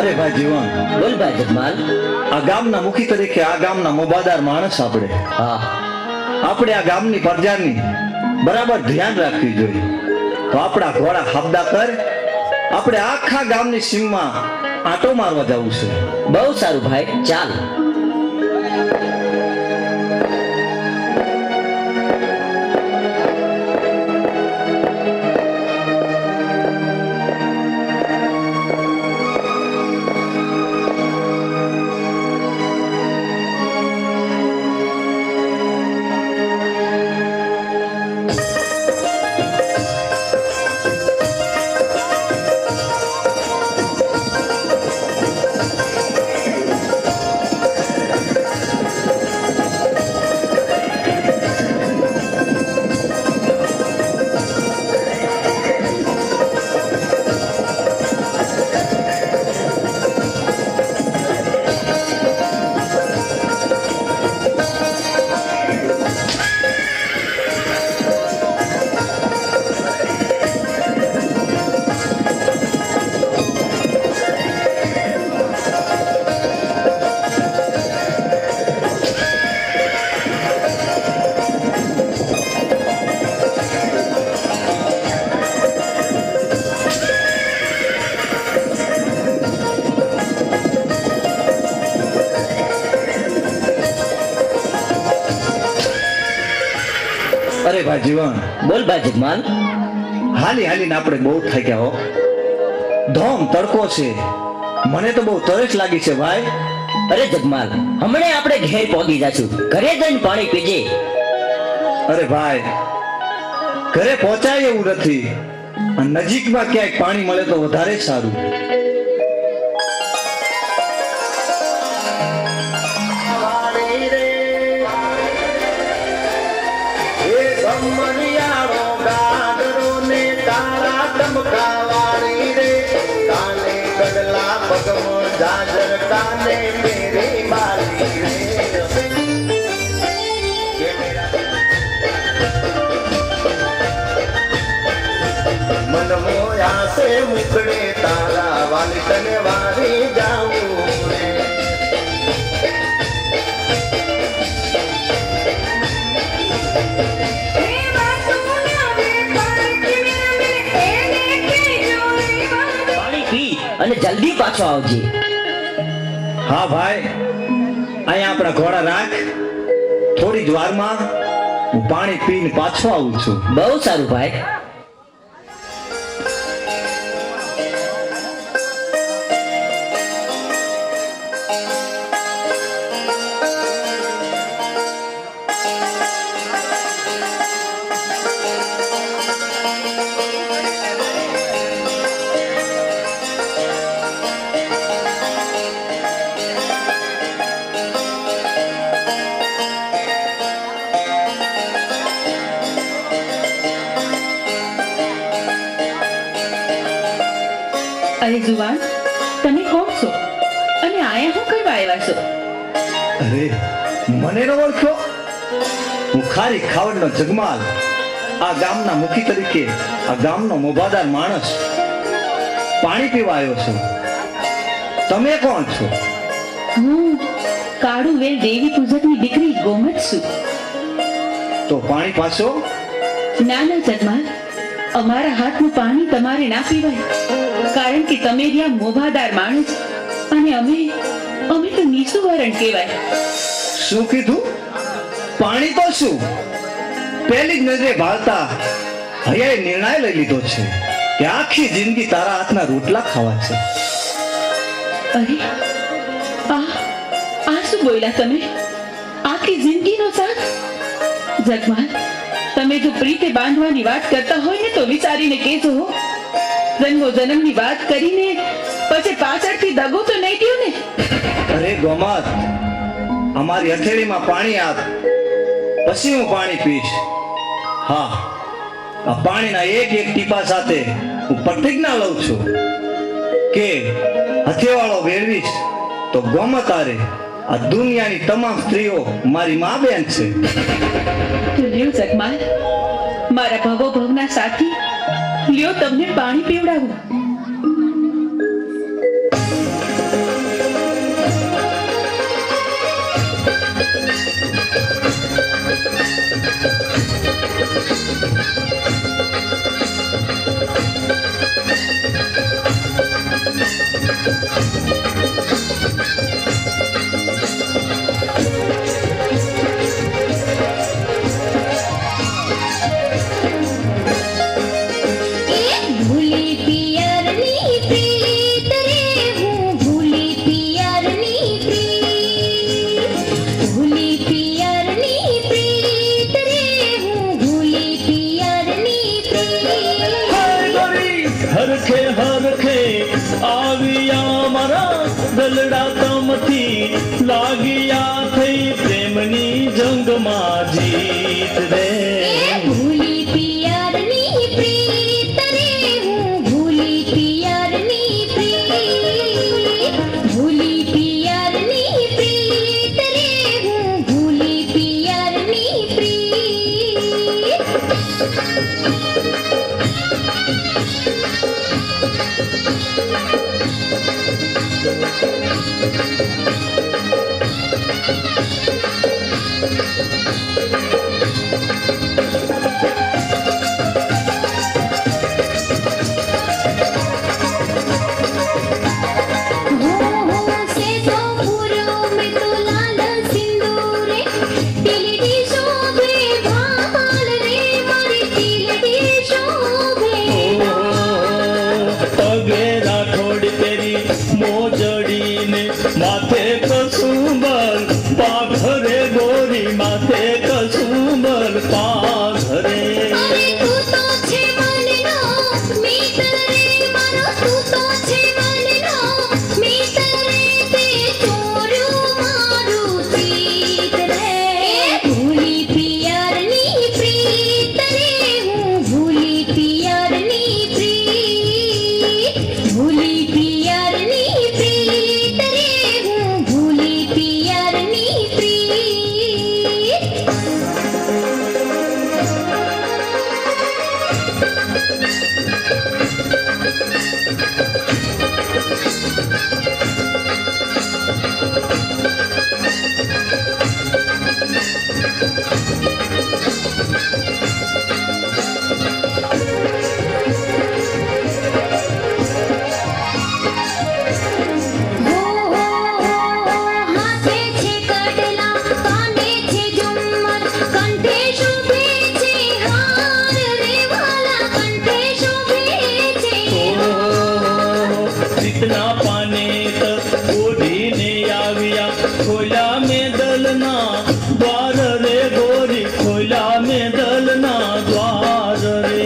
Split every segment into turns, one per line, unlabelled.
અરે ભાઈ જીવન,
બોલ ભાઈ જગમાલ.
આ ગામના મુખી તરીકે આ ગામના મોભાદાર માણસ
હા,
આપણે આ ગામની પ્રજાની બરાબર ધ્યાન રાખવી જોઈએ. તો આપણા ઘોડા હાબદા કર, આપણે આખા ગામની સીમમાં આંટો મારવા જવું છે.
બહુ સારું ભાઈ, ચાલ.
અરે ભાઈ જીવન,
બોલ ભાઈ જગમાલ.
હાલી હાલીને આપણે બહુ થાક્યા હો. ધોમ તડકો છે, મને તો બહુ તરસ લાગી છે ભાઈ.
અરે જગમાલ, હમણે આપણે ઘેર પહોંચી જાશું. ઘરે જઈને પાણી પીજે.
અરે ભાઈ, ઘરે પહોંચાય એવું નથી. નજીકમાં ક્યાંક પાણી મળે તો વધારે સારું.
मन मोया से मुकड़े तारा वाली तने वारी जाऊं रे.
પાણી પી અને જલ્દી પાછો આવજે.
હા ભાઈ, અહીંયા આપણા ઘોડા રાખ. થોડી જ વારમાં હું પાણી પીને પાછો આવું છું.
બહુ સારું ભાઈ.
અરે જુવાન, તમે કોણ છો અને આયા હું કરવા આવ્યા છો?
અરે, મને ન ઓળખ્યો? હું ખારી ખાવડનો જગમાલ, આ ગામના મુખી તરીકે આ ગામનો મોભાદાર માણસ. પાણી પીવા આવ્યો છું. તમે કોણ છો?
હું કાળુવેલ દેવી પૂજકની દીકરી ગોમત છું.
તો પાણી પાછો?
ના ના જગમાલ, અમારા હાથનું પાણી તમારે ના પીવાય, કારણ કે તમે રહ્યા મોભાદાર માણસ અને અમે તો નીચું વરણ કહેવાય.
શું કીધું? પાણી તો શું? પહેલી જ નજરે ભાળતા હૈયાએ નિર્ણય લઈ લીધો છે કે આખી જિંદગી તારા હાથના રોટલા ખાવા છે.
અરે, આ શું બોલ્યા તમે? આખી જિંદગીનો સાથ? જગમાલ, તમે જો પ્રીતે બાંધવાની વાત કરતા હોય ને તો વિચારીને કહેજો. જન્મો જન્મની વાત કરીને પછી પાછળથી દગો તો નહીં થયો ને?
અરે ગોમત, અમારી હથેળીમાં પાણી આપ, પછી હું પાણી પીશ. હા, આ પાણીના એક એક ટીપા સાથે હું પ્રતિજ્ઞા લઉં છું કે હથેવાળો વેળવીશ તો ગોમતારે આ દુનિયાની તમામ સ્ત્રીઓ મારી મા બેન છે.
તો લ્યો જગમાલ, મારા ભવો ભવના સાથી, લ્યો તમને પાણી પીવડાવું.
ભૂલી પિયરની પ્રીત રે હું ભૂલી પિયરની પ્રીત ભૂલી પિયરની પ્રીત રે હું ભૂલી પિયરની પ્રીત
હરખે હરખે આવ્યા મારા દલડા તમથી લાગ્યા થઈ પ્રેમની જંગમાં જીત રે
ભૂલી પિયરની પ્રીત રે હું ભૂલી પિયરની પ્રીત ભૂલી પિયરની પ્રીત રે હું ભૂલી પિયરની પ્રીત से तो पूरो में तो लाल सिंदूरे तिलड़ी शोभे भाल रे मारी तिलड़ी शोभे
પગે રાખોડ પેરી મોજડીને માથે કસુંબર પાઘરે ગોરી માથે કસુંબર પાઘરે
અરે તું તો છે મનનો મિત્ર રે મારો તું તો છે મનનો મિત્ર રે તે ચોર્યું મારું ચિત રે ભૂલી પિયરની પ્રીત રે હું ભૂલી પિયરની પ્રીત ભૂલી પિયરની પ્રીત રે હું ભૂલી પિયરની પ્રીત હાથે છે કડલા કાને છે ઝુમ્મર કંઠે શોભે છે હાર રે વાલા કંઠે શોભે છે
રીતના પાને ઓઢીને આવ્યા ખોલ્યા મેં દલના દ્વાર રે ગોરી ખોલ્યા મેં દલના દ્વાર રે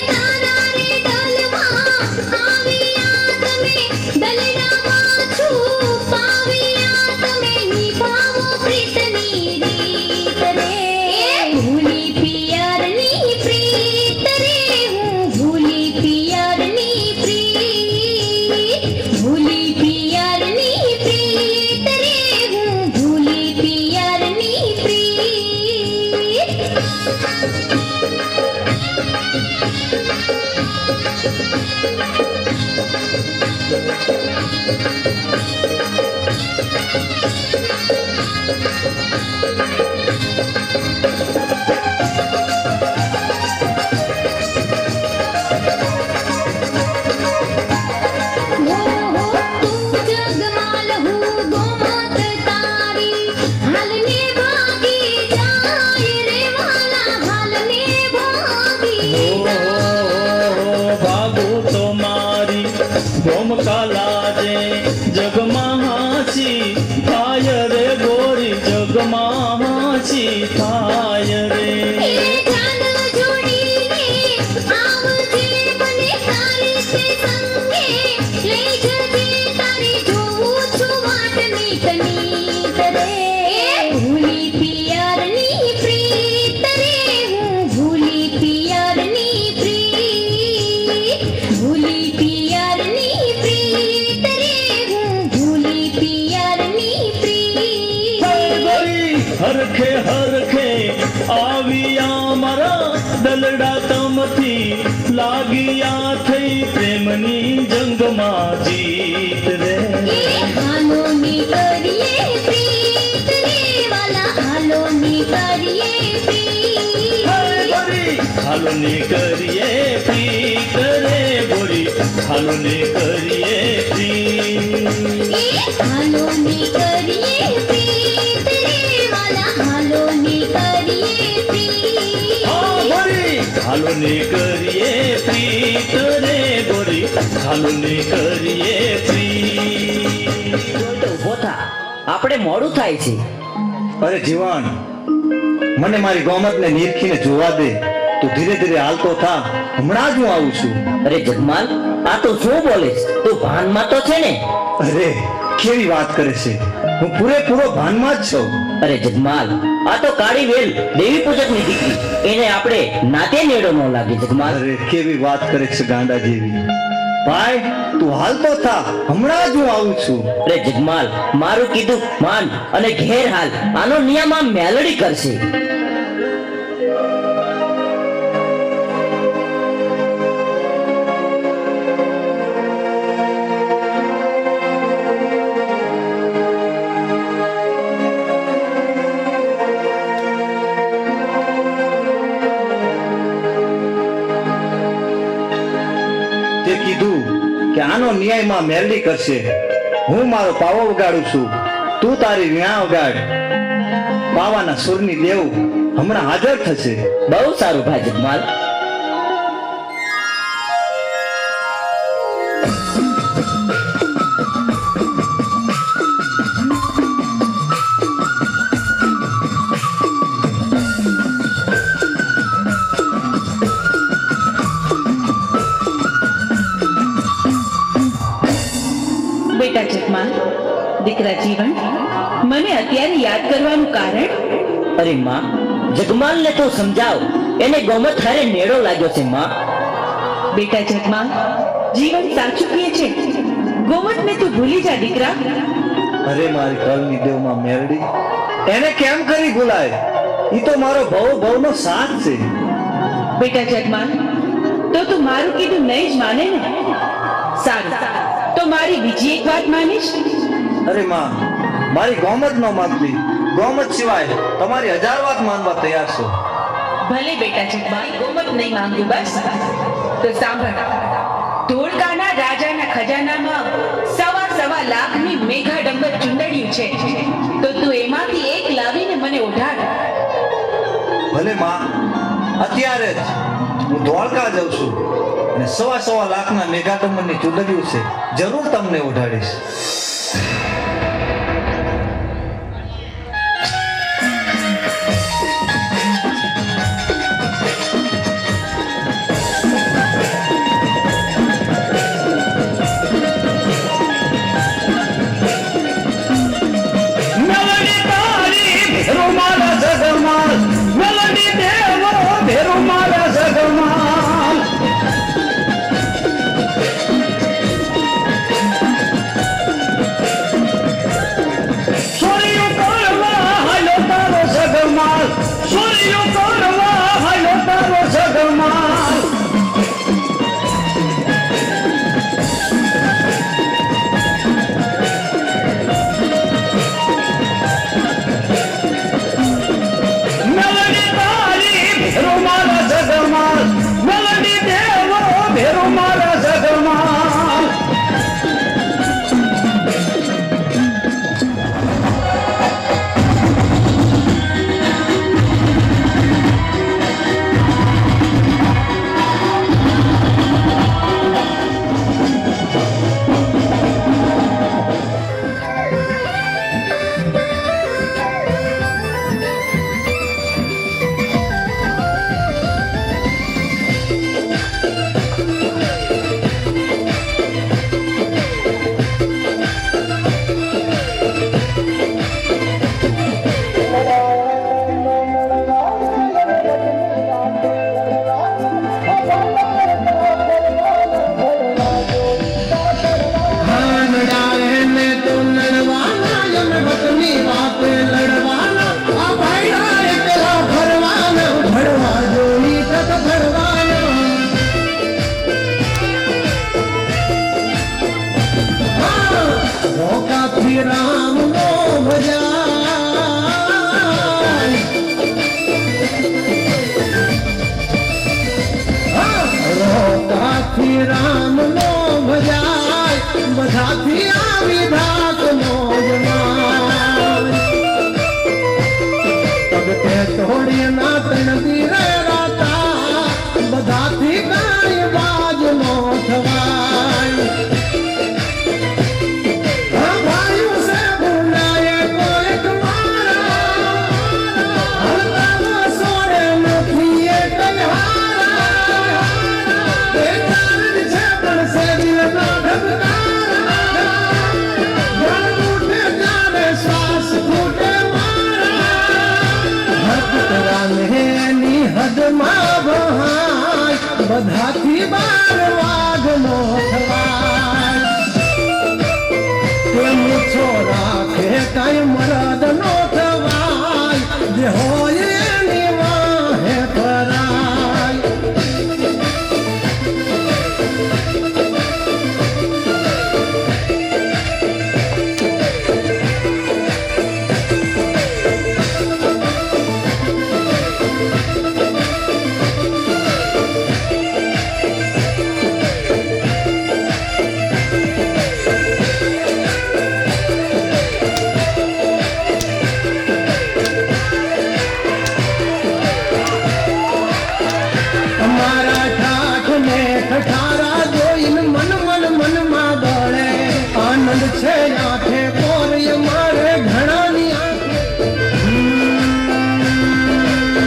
તારા રે દલમાં આવ્યા તમે દલડામાં છું પાવ્યા તમે નિભાવો પ્રીતની રીત રે ભૂલી પિયરની પ્રીત રે હું ભૂલી પિયરની પ્રીત ભૂલી પિયરની પ્રીત રે હું ભૂલી પિયરની પ્રીત તું જગમાલ હું ગોમત તારી હાલને ભાગી જાય રે વાલા હાલને ભાગી
ભાગો તો મારી ભોમકાલા જે જગમાં હાસી થાય રે ગોરી જગમાં હાસી થાય રે
જાન જોડીને આવજે મને તારી તે સંગે લઈ જજે તારી જોઉં છું વાટ મીત મીત રે ભૂલી પિયરની પ્રીત રે હું ભૂલી પિયરની પ્રીત ભૂલી પિયરની પ્રીત રે હું ભૂલી પિયરની પ્રીત
ગોરી હરખે હરખે આવ્યા મારા દલડા તમથી લાગ્યા થઈ પ્રેમની જંગમાં જીત રે
હાલો ની કરીએ પ્રીત રે વાલા હાલો ની કરીએ પ્રીત
હાલો ની કરીએ પ્રીત રે ગોરી હાલો ને કરીએ પ્રીત.
એ હાલો ને કરીએ પ્રીત રે વાલા હાલો ને કરીએ પ્રીત.
હાલો ને કરીએ પ્રીત રે ગોરી, હાલો ને કરીએ પ્રીત.
તો ઊભો થા, આપણે મોડું થાય છે.
અરે જીવન, મને મારી ગોમતને નીરખીને જોવા દે. તું ધીરે ધીરે હાલતો થા, હમણાં જ હું આવું છું.
અરે જગમાલ, આ તો શું બોલીશ? તું ભાનમાં તો છે ને?
અરે કેવી વાત કરે છે, હું પૂરેપૂરો ભાનમાં જ છું.
અરે જગમાલ, આ તો કાળી વેલ દેવી પૂજકની દીકરી, એને આપણે નાતે નેડો ન લાગે. જગમાલ,
અરે કેવી વાત કરે છે ગાંડા જેવી. ભાઈ તું હાલતો થા, હમણાં જ હું આવું છું.
અરે જગમાલ, મારું કીધું માન અને ઘેર હાલ. આનો નિયમ આમ મેલડી કરશે.
તે કીધું કે આનો ન્યાયમાં મેલડી કરશે. હું મારો પાવો વગાડું છું, તું તારી વીણા વગાડ. પાવાના સુરની દેવ હમણાં હાજર થશે.
બહુ સારું ભાઈ જગમાલ.
બેટા જગમાલ, દીકરા જીવન, મને અત્યારે યાદ કરવાનું કારણ?
અરે માં, જગમાલને તો સમજાવ, એને ગોમત હારે નેડો લાગ્યો છે માં.
બેટા જગમાલ, જીવન સાચું કહે છે. ગોમતને તું ભૂલી જા દીકરા.
અરે મારી કળની દેવમાં મેલડી, એને કેમ કરી ભૂલાય? ઈ તો મારો ભવનો સાથ છે.
બેટા જગમાલ, તો તું મારું કીધું નહીં જ માને ને? સારું, તો મારી બીજી એક વાત માનીશ?
અરે માં, મારી ગોમત ન માનતી. ગોમત સિવાય તમારી 1000 વાત માનવા તૈયાર છું.
ભલે બેટા જગમાલ, ગોમત નહીં માંગુ બસ. તો સાંભળ, ધોળકાના રાજાના ખજાનામાં સવા લાખની મેઘાડંબર ચૂંદડિયું છે. તો તું એમાંથી એક લાવીને મને ઓઢાડ.
ભલે માં, અત્યારે જ હું દ્વારકા જાઉં છું અને સવા લાખના મેઘાડંબરની ચૂંદડીઓ છે, જરૂર તમને ઓઢાડીશ.
મેલડી તારી ભેરો મારા જગમાલ, મેલડી દેવો ભેરો મારા જગમાલ.
બધાથી રામ નો ભજાય બધાથી આવી ધાક નો જમાય તબ તે તોડી ના તણતી રે રાતા બધાથી કાંઈ બાજ નો થવાય હા ભાઈઓ સે ભૂલાય કોઈ તમારા હલતા સોરે નથી એ કલ્હારા એ કારણ છે પણ સે દિલ ના ઢબકારા જળ ઉઠે ત્યારે શ્વાસ ફૂટે મારા હકતરા ની હદમાં વહાય બધાથી બાર વાઘ નો થવાય પ્રેમ છો રાખે કઈ મરદ નો થવાય જે હોય એની વાહે ફરાય અમારા ઠાઠ ને ઠઠારા જોઈને મન મન મનમાં બળે આનંદ છે આંખે પોરય મારે ઘણાની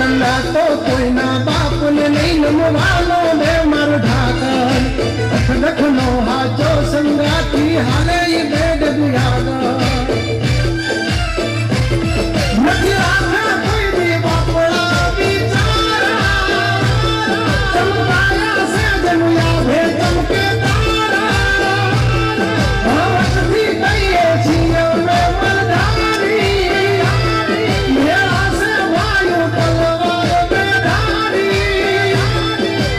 નંદા તો કોઈના બાપને નહીં નમવાનો ને મારો ઢાકર અઠડખ નો હાચો સંગાતી હાલે ઈ બેડ બિરાગર નથી આખા કોઈ દી બાપડા બિચારા ચમકાયા સે જનુયા ભે ચમકે તારા હવસથી કહીએ છીએ અમે મલધારી મેળા સે વાયુ તલવાર બેધારી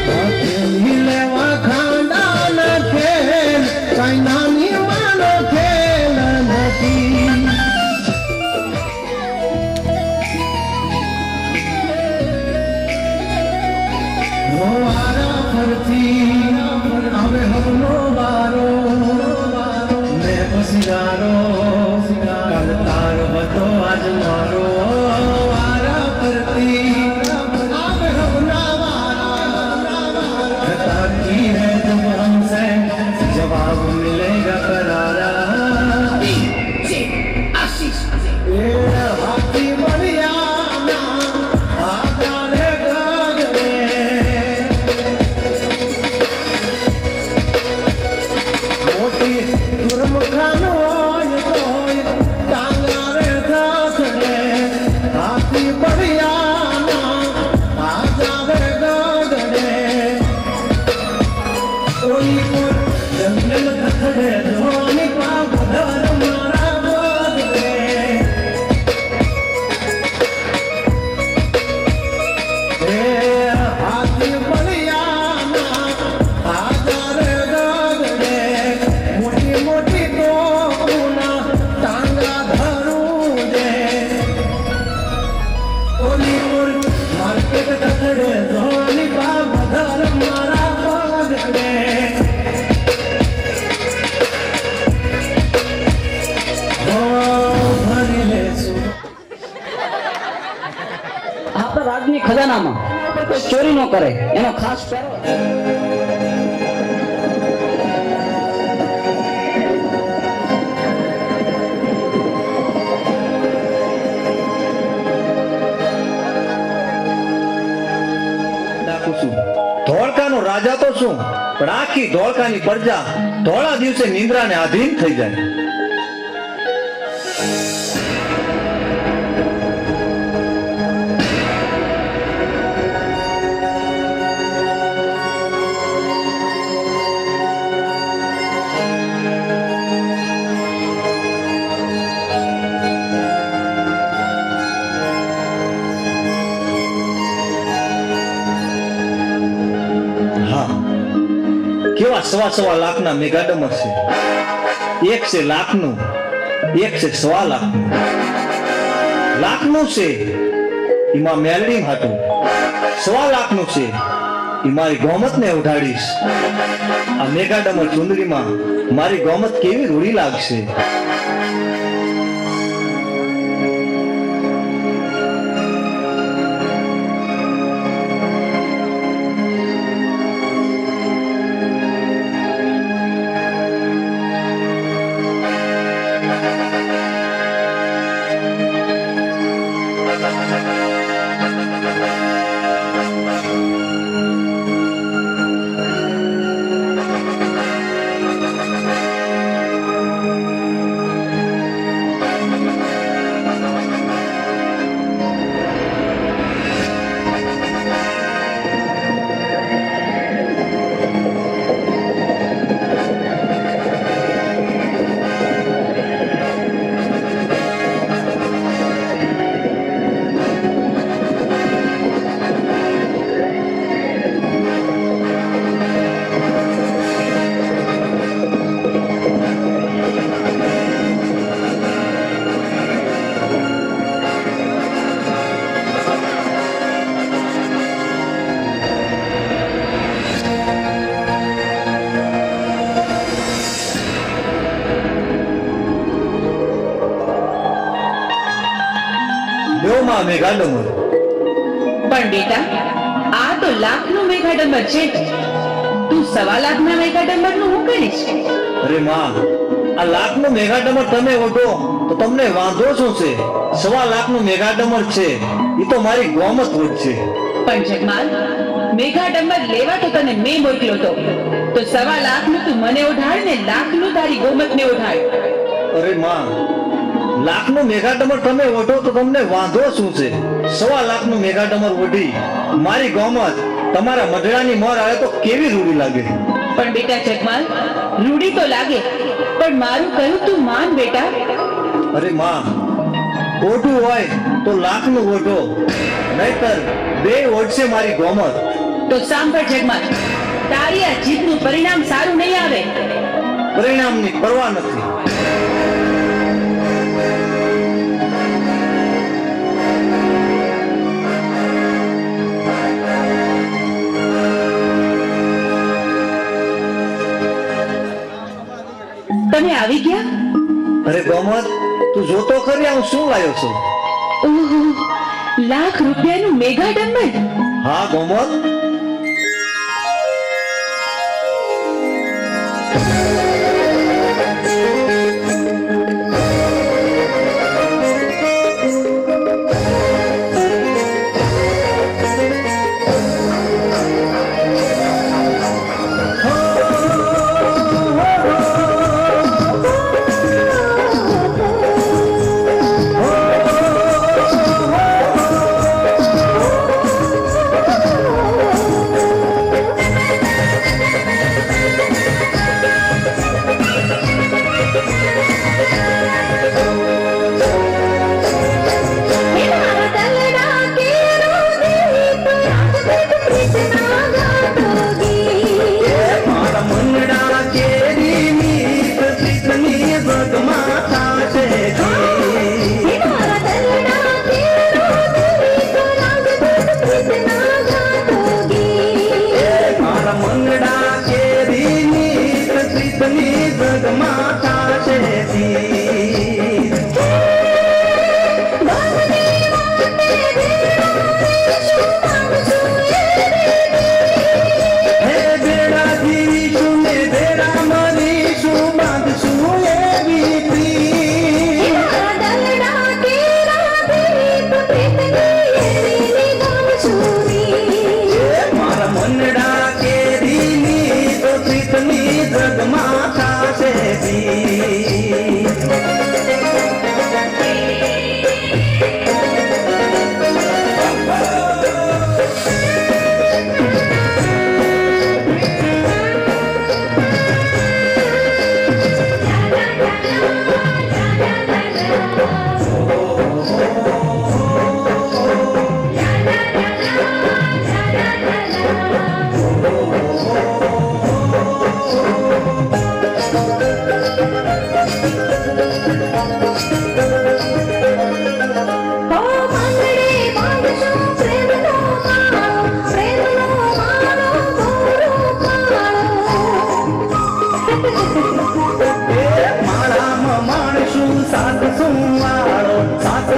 હથેળી લેવા ખાંડા ન ખેલ કઈ નાની માનો ખેલ નથી વારા ફરતી હવે હવનો વારો ને પસીગારો કાલ તારો હતો આજ મારો વારા ફરતી હવે હવના વારા તાકી હે જબ हमसे जवाब मिलेगा करारा ए हाथी बढ़िया आगारे गागरे મોટી દુર્મુખાન હોય તોય ટાંગારે થાસડે હાથી બળિયાના આજાવે ગગડે કોઈ કોઈ જંગલ થથડે ધોની પા બદર મારા બગડે એ હાથી બળિયાના આજારે ગગડે મોટી મોટી ટોપના ટાંગા ધરું દે ઓલીપુર માર્કેટ થથડે ધોની પા બદર મારા બગડે ઓ ભરી લેશું
આપણા રાજની ખજાનામાં કોઈ ચોરી ન કરે એનો ખાસ પહેરો
નાખું છું. ધોળકાનો રાજા તો શું પણ આખી ધોળકાની પ્રજા ધોળા દિવસે નિંદ્રાને આધીન થઈ જાય. કેવા સવા લાખના મેગાડમર છે. એક છે લાખનું, એક છે સવા લાખનું. લાખનું છે એમાં મેલડી હતું, સવા લાખનું છે એ મારી ગોમતને ઉઠાડીશ. આ મેઘાડમર ચુંદડીમાં મારી ગોમત કેવી રૂડી લાગશે. લ્યો માં મેઘાડમર.
પણ બેટા આ તો લાખનું મેઘાડંબર છે. તું 1.5 લાખના મેઘાડંબરનું હું કરીશ?
અરે માં, આ લાખનું મેઘાડમર તમે ઓઢો તો તમને વાંધો શું છે? 1.5 લાખનું મેઘાડમર છે એ તો મારી ગોમત વધશે.
પણ જગમાલ, મેઘાડંબર લેવા તો તને મેં મોકલ્યો તો 1.5 લાખનું તું મને ઓઢાડ ને લાખનું તારી ગોમતને ઓઢાડ.
અરે માં, લાખનું મેઘાડમર તમે ઓઢો તો તમને વાંધો શું છે? 1.5 લાખનું મેઘાડમર ઓઢી મારી ગોમત તમારા મઢડાની મોર આવે તો કેવી રૂડી લાગે.
પણ બેટા જગમાલ, રૂડી તો લાગે, પણ મારું કહ્યું તું માન બેટા.
અરે માં, ઓઢું હોય તો લાખનું ઓઢો, નહીતર બે ઓઢશે મારી ગોમત.
તો સાંભળ જગમાલ, તારી આ જીતનું પરિણામ સારું નહીં આવે.
પરિણામની પરવા નથી.
તમે આવી ગયા?
અરે ગોમત, તું જોતો ખરી હું શું લાવ્યો છું?
ઓહો, લાખ રૂપિયાનું મેઘાડંબર.
હા ગોમત,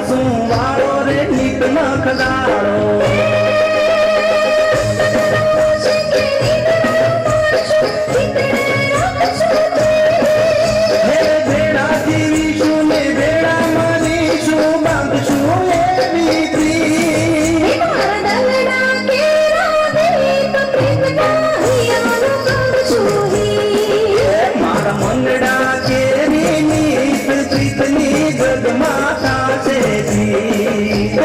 સાસુ વાળો રે નીત નખ દાડો હે ભેડા જીવીશું ને ભેડા મરીશું બાંધશું એવી પ્રીત મારા મંગડા કેરી ની પ્રીતની ગગમાતા છે જીત.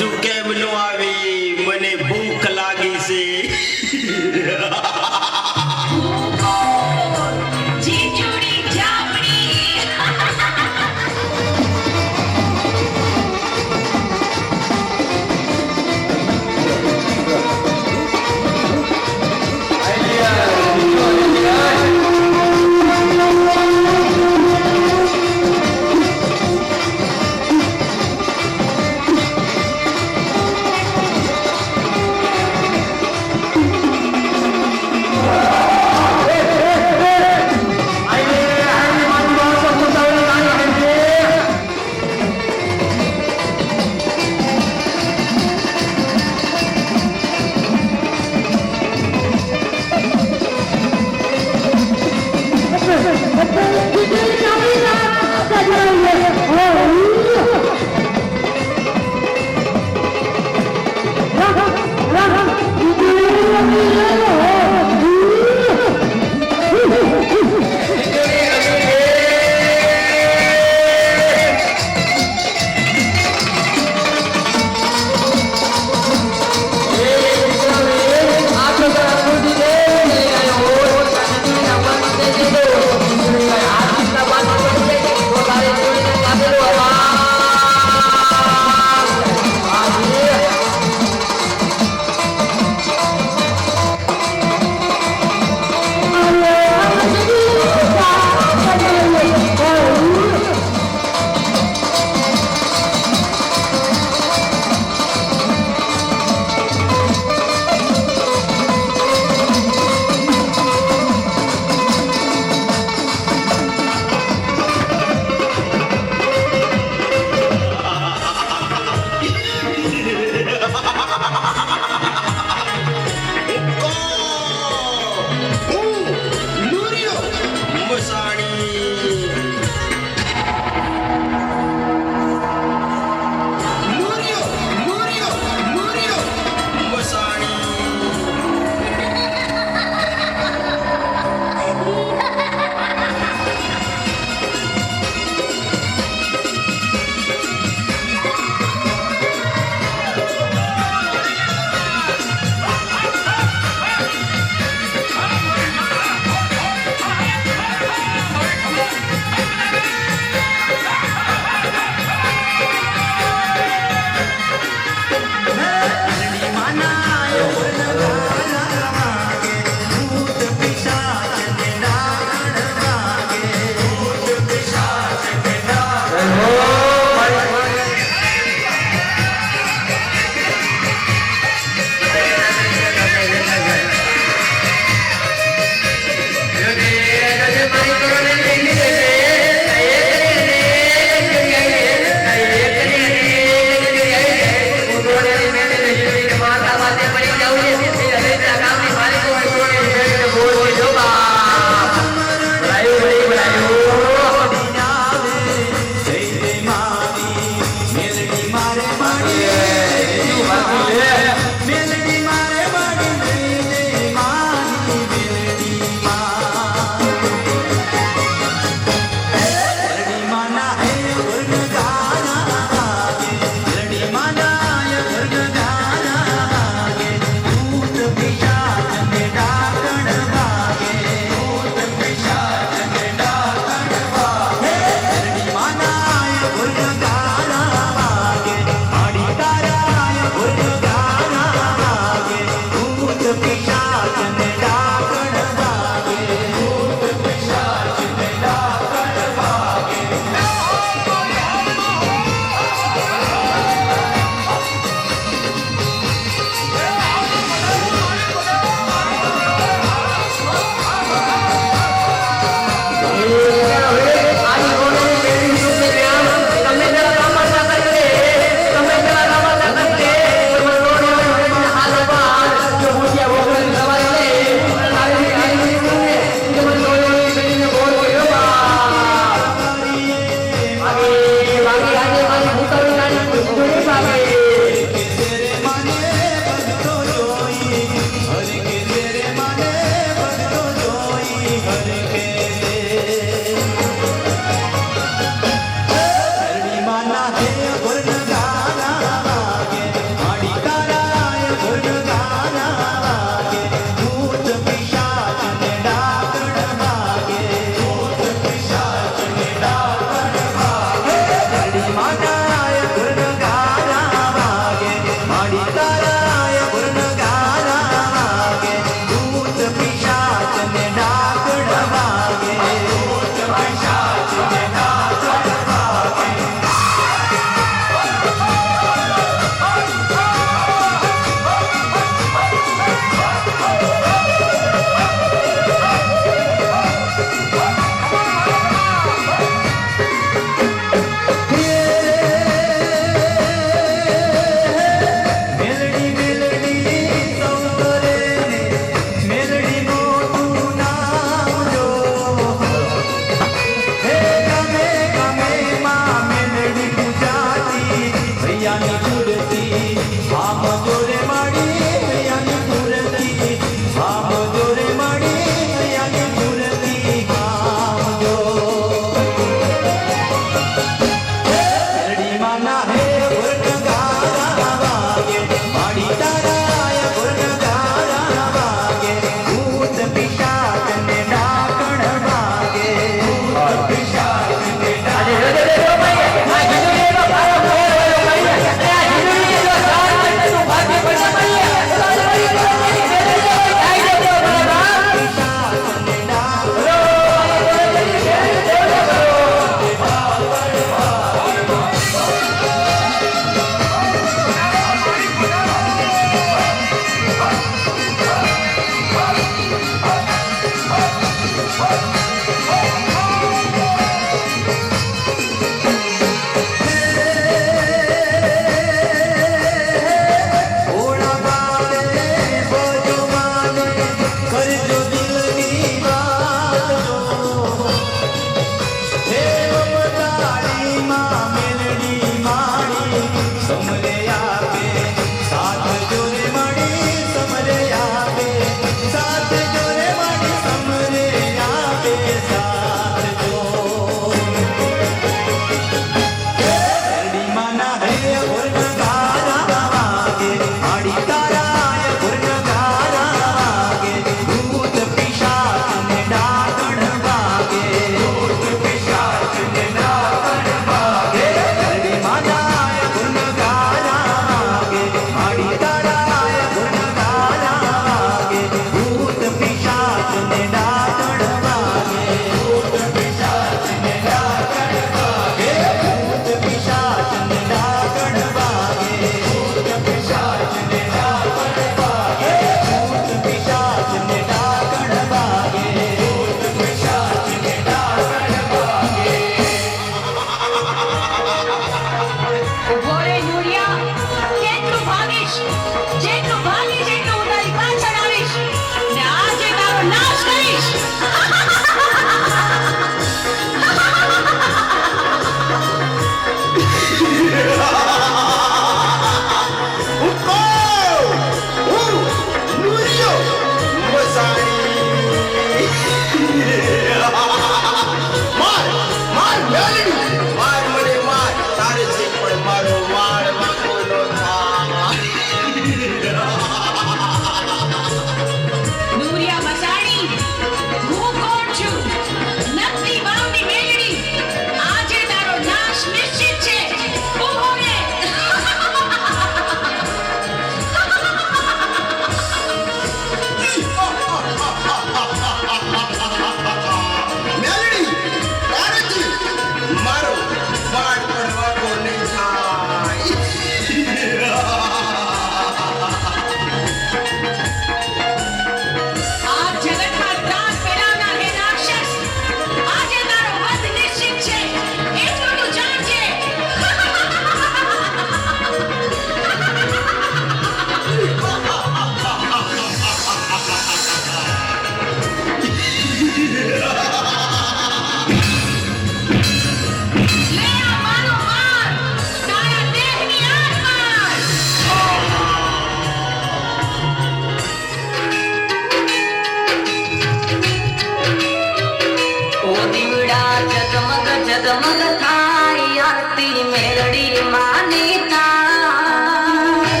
જગમગ થાય આરતી મેલડી માની થાય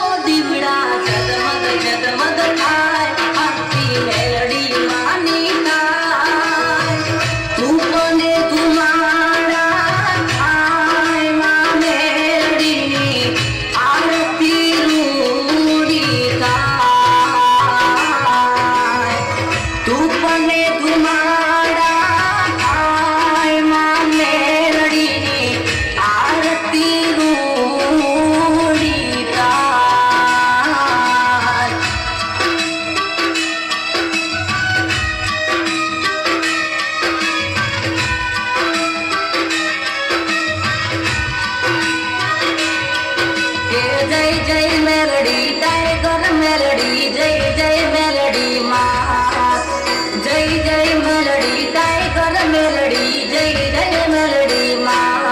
ઓ દીવડા જગમગ જગમગ થાય આરતી મેલડી માની થાય તું મને ધુમાડા થાય માં મેલડીની આરતી રૂડી થાય જય મેલડી ટાઈગર મેલડી જય જય મેલડી માં જય જય મેલડી ટાઈગર મેલડી જય જય મેલડી માં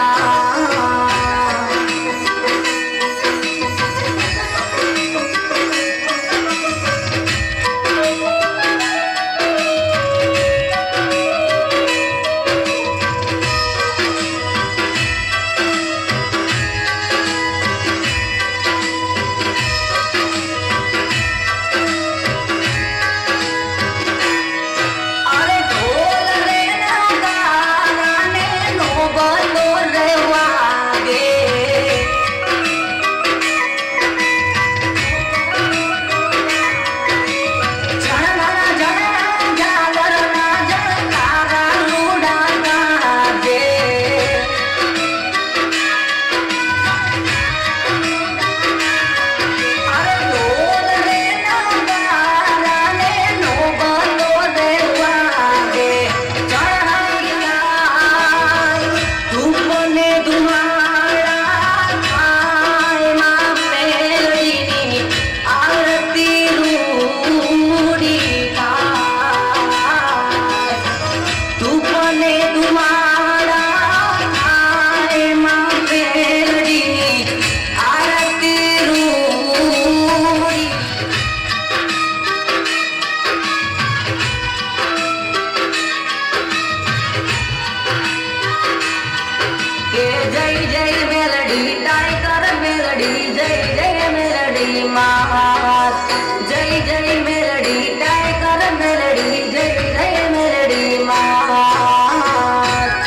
અરે ઢોલ રે નગારા ને નો બોલો રે વાગે જણના જણ ઝાલરના જણકારા લુડા ગાજે અરે ઢોલ રે નગારા ને નો બોલો રે વાગે ચઢાઈ ધૂપને ધુમાડા થાય માં મેલડીની આરતી રૂડી થાય ધૂપને ધુમાડા થાય માં મેલડીની આરતી રૂડી કે જય જય મેલડી ટાઈગર મેલડી જય જય મેલડી માં જય જય મેલડી ટાઈગર મેલડી જય જય મેલડી માં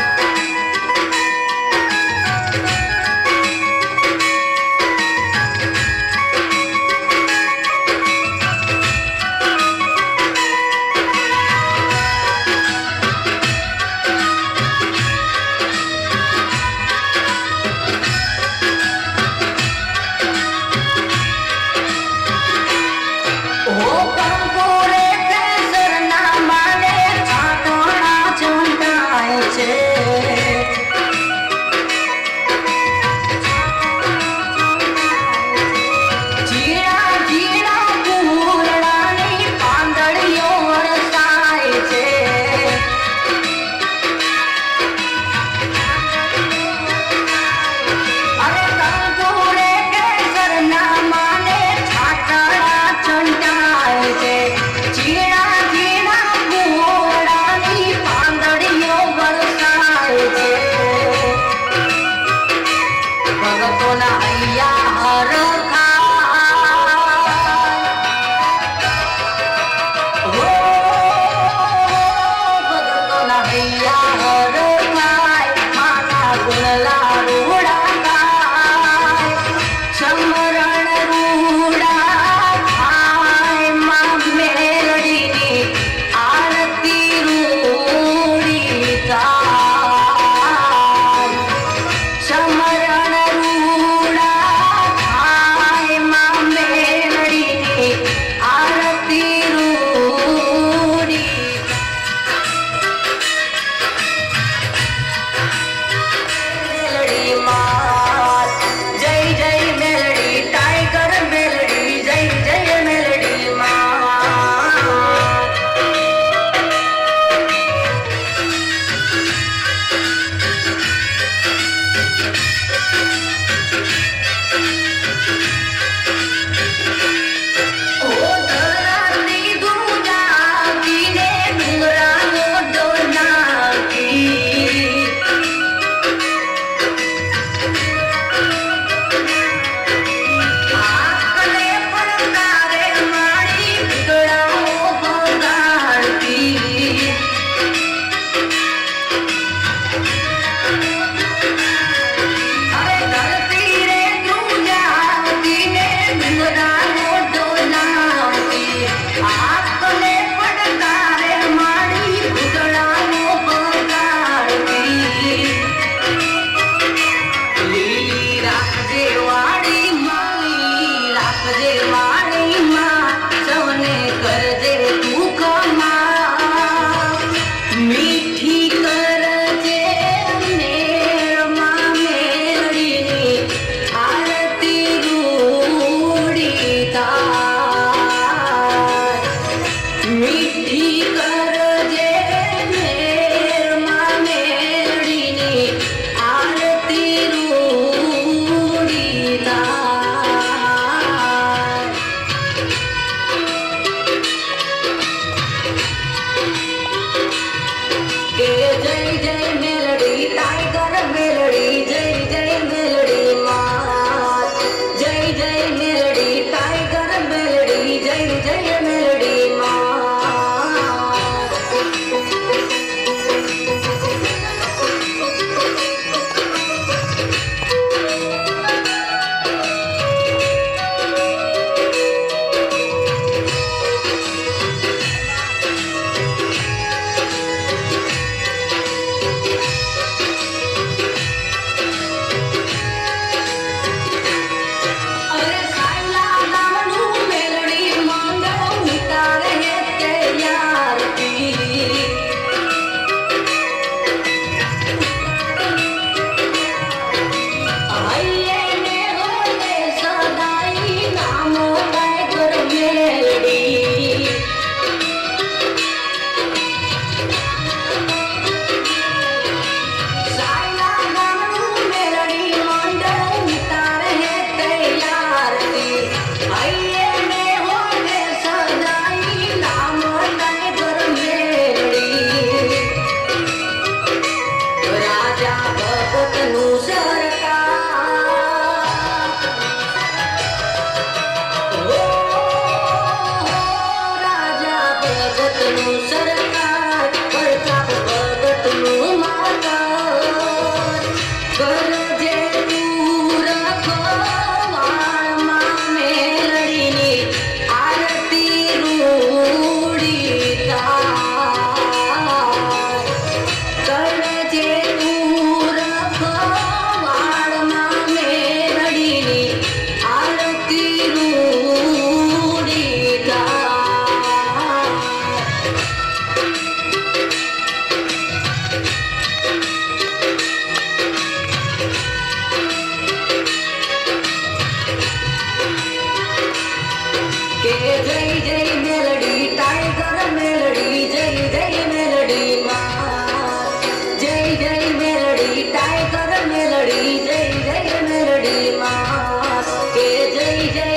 જય જય મેલડી ટાઈગર મેલડી જય જય મેલડી માં જય જય મેલડી ટાઈગર મેલડી જય જય મેલડી માં કે જય જય